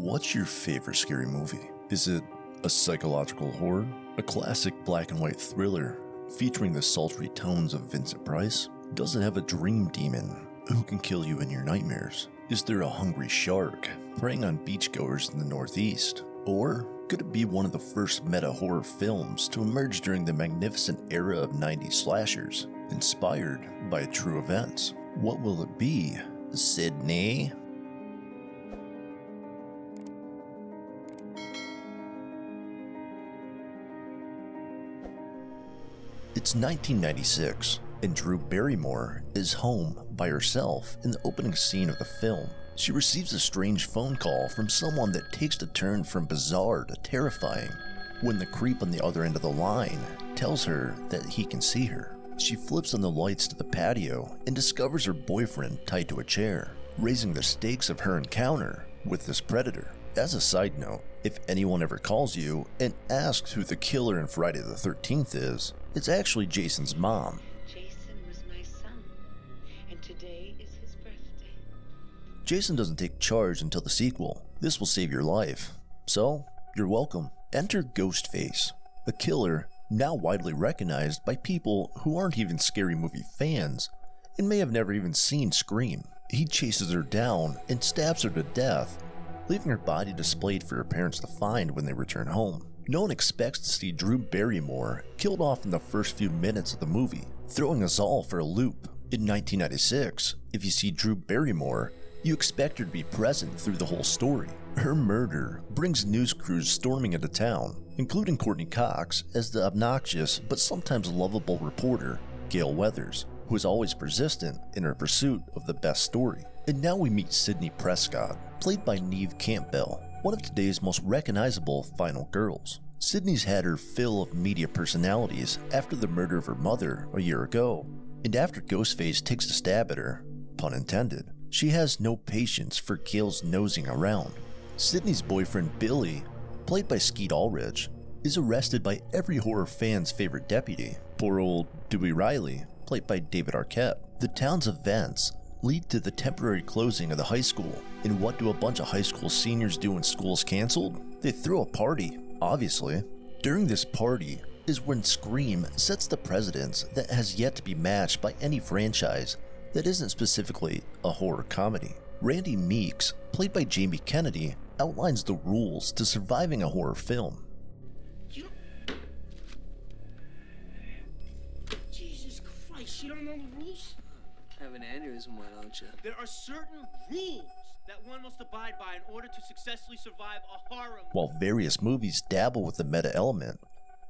What's your favorite scary movie? Is it a psychological horror? A classic black and white thriller featuring the sultry tones of Vincent Price? Does it have a dream demon who can kill you in your nightmares? Is there a hungry shark preying on beachgoers in the Northeast? Or could it be one of the first meta-horror films to emerge during the magnificent era of 90s slashers, inspired by true events? What will it be, Sydney? It's 1996, and Drew Barrymore is home by herself in the opening scene of the film. She receives a strange phone call from someone that takes a turn from bizarre to terrifying when the creep on the other end of the line tells her that he can see her. She flips on the lights to the patio and discovers her boyfriend tied to a chair, raising the stakes of her encounter with this predator. As a side note, if anyone ever calls you and asks who the killer in Friday the 13th is, it's actually Jason's mom. Jason was my son, and today is his birthday. Jason doesn't take charge until the sequel. This will save your life. So, you're welcome. Enter Ghostface, a killer now widely recognized by people who aren't even scary movie fans and may have never even seen Scream. He chases her down and stabs her to death, leaving her body displayed for her parents to find when they return home. No one expects to see Drew Barrymore killed off in the first few minutes of the movie, throwing us all for a loop. In 1996, if you see Drew Barrymore, you expect her to be present through the whole story. Her murder brings news crews storming into town, including Courtney Cox as the obnoxious but sometimes lovable reporter, Gail Weathers, who is always persistent in her pursuit of the best story. And now we meet Sydney Prescott, played by Neve Campbell, one of today's most recognizable final girls. Sydney's had her fill of media personalities after the murder of her mother a year ago, and after Ghostface takes a stab at her, pun intended, she has no patience for Gail's nosing around. Sydney's boyfriend Billy, played by Skeet Ulrich, is arrested by every horror fan's favorite deputy, poor old Dewey Riley, played by David Arquette. The town's events lead to the temporary closing of the high school. And what do a bunch of high school seniors do when school's canceled? They throw a party, obviously. During this party is when Scream sets the precedence that has yet to be matched by any franchise that isn't specifically a horror comedy. Randy Meeks, played by Jamie Kennedy, outlines the rules to surviving a horror film. Jesus Christ, you don't know the rules? I have an aneurysm, why don't you? There are certain rules that one must abide by in order to successfully survive a horror movie. While various movies dabble with the meta element,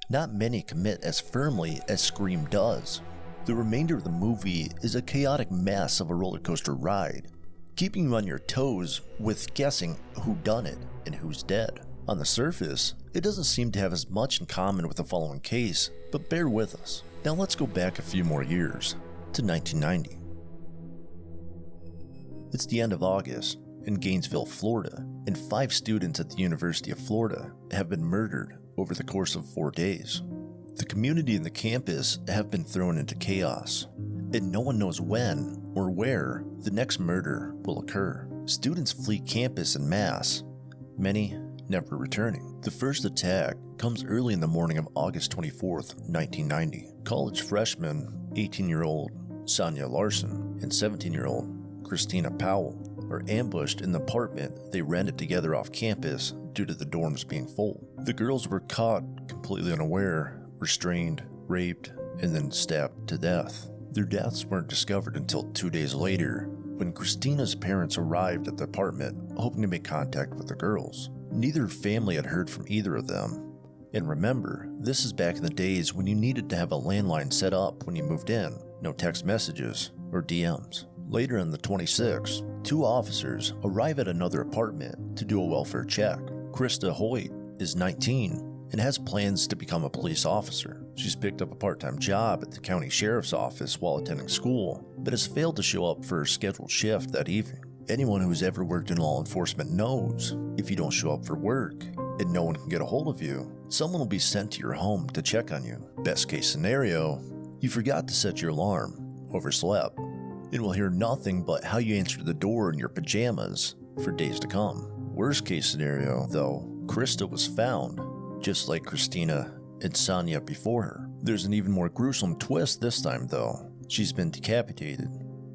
not many commit as firmly as Scream does. The remainder of the movie is a chaotic mess of a roller coaster ride, keeping you on your toes with guessing who done it and who's dead. On the surface, it doesn't seem to have as much in common with the following case, but bear with us. Now let's go back a few more years, to 1990. It's the end of August in Gainesville, Florida, and 5 students at the University of Florida have been murdered over the course of 4 days. The community and the campus have been thrown into chaos, and no one knows when or where the next murder will occur. Students flee campus en masse, many never returning. The first attack comes early in the morning of August 24th, 1990. College freshman, 18-year-old Sonia Larson, and 17-year-old Christina Powell are ambushed in the apartment they rented together off campus due to the dorms being full. The girls were caught completely unaware, restrained, raped, and then stabbed to death. Their deaths weren't discovered until 2 days later, when Christina's parents arrived at the apartment hoping to make contact with the girls. Neither family had heard from either of them. And remember, this is back in the days when you needed to have a landline set up when you moved in, no text messages or DMs. Later on the 26th, 2 officers arrive at another apartment to do a welfare check. Krista Hoyt is 19 and has plans to become a police officer. She's picked up a part-time job at the county sheriff's office while attending school, but has failed to show up for her scheduled shift that evening. Anyone who's ever worked in law enforcement knows if you don't show up for work and no one can get a hold of you, someone will be sent to your home to check on you. Best case scenario, you forgot to set your alarm, overslept, and will hear nothing but how you answered the door in your pajamas for days to come. Worst case scenario, though, Krista was found, just like Christina and Sonia before her. There's an even more gruesome twist this time, though. She's been decapitated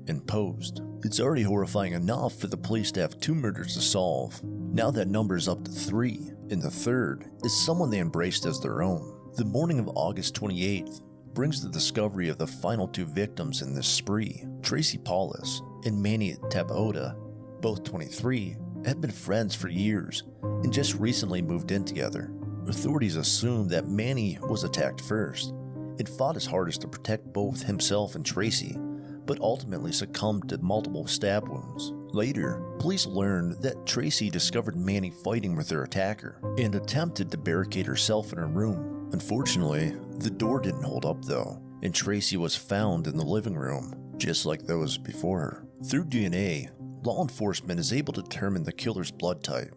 and posed. It's already horrifying enough for the police to have 2 murders to solve. Now that number's up to 3, and the third is someone they embraced as their own. The morning of August 28th brings the discovery of the final 2 victims in this spree. Tracy Paulus and Manny Tabota, both 23, had been friends for years and just recently moved in together. Authorities assumed that Manny was attacked first and fought his hardest to protect both himself and Tracy, but ultimately succumbed to multiple stab wounds. Later, police learned that Tracy discovered Manny fighting with her attacker and attempted to barricade herself in her room. Unfortunately, the door didn't hold up though, and Tracy was found in the living room, just like those before her. Through DNA, law enforcement is able to determine the killer's blood type,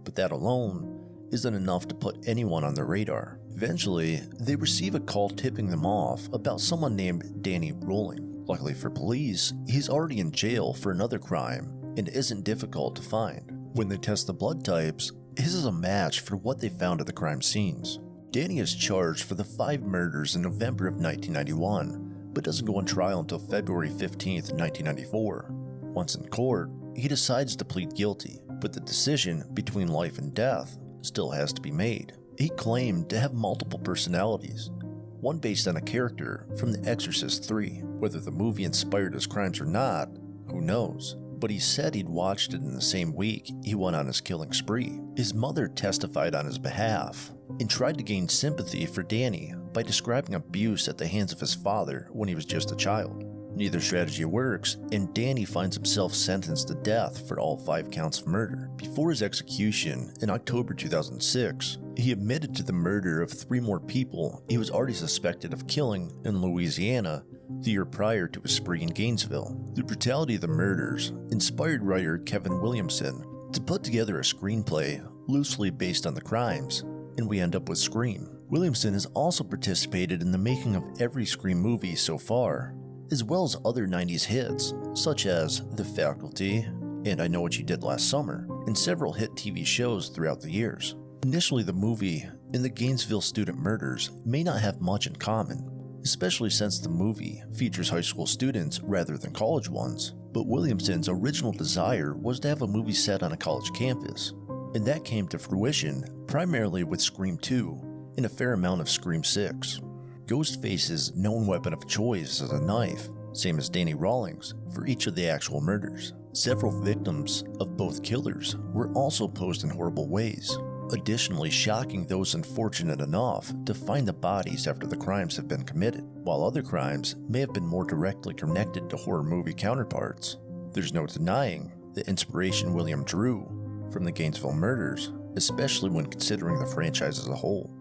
but that alone isn't enough to put anyone on their radar. Eventually, they receive a call tipping them off about someone named Danny Rolling. Luckily for police, he's already in jail for another crime and isn't difficult to find. When they test the blood types, his is a match for what they found at the crime scenes. Danny is charged for the 5 murders in November of 1991, but doesn't go on trial until February 15th, 1994. Once in court, he decides to plead guilty, but the decision between life and death still has to be made. He claimed to have multiple personalities, one based on a character from The Exorcist 3. Whether the movie inspired his crimes or not, who knows? But he said he'd watched it in the same week he went on his killing spree. His mother testified on his behalf and tried to gain sympathy for Danny by describing abuse at the hands of his father when he was just a child. Neither strategy works, and Danny finds himself sentenced to death for all 5 counts of murder. Before his execution in October 2006, he admitted to the murder of 3 more people he was already suspected of killing in Louisiana the year prior to his spree in Gainesville. The brutality of the murders inspired writer Kevin Williamson to put together a screenplay loosely based on the crimes, and we end up with Scream. Williamson has also participated in the making of every Scream movie so far, as well as other 90s hits, such as The Faculty and I Know What You Did Last Summer, and several hit TV shows throughout the years. Initially, the movie and the Gainesville student murders may not have much in common, especially since the movie features high school students rather than college ones. But Williamson's original desire was to have a movie set on a college campus, and that came to fruition primarily with Scream 2 and a fair amount of Scream 6. Ghostface's known weapon of choice is a knife, same as Danny Rawlings, for each of the actual murders. Several victims of both killers were also posed in horrible ways, additionally shocking those unfortunate enough to find the bodies after the crimes have been committed, while other crimes may have been more directly connected to horror movie counterparts. There's no denying the inspiration William drew from the Gainesville murders, especially when considering the franchise as a whole.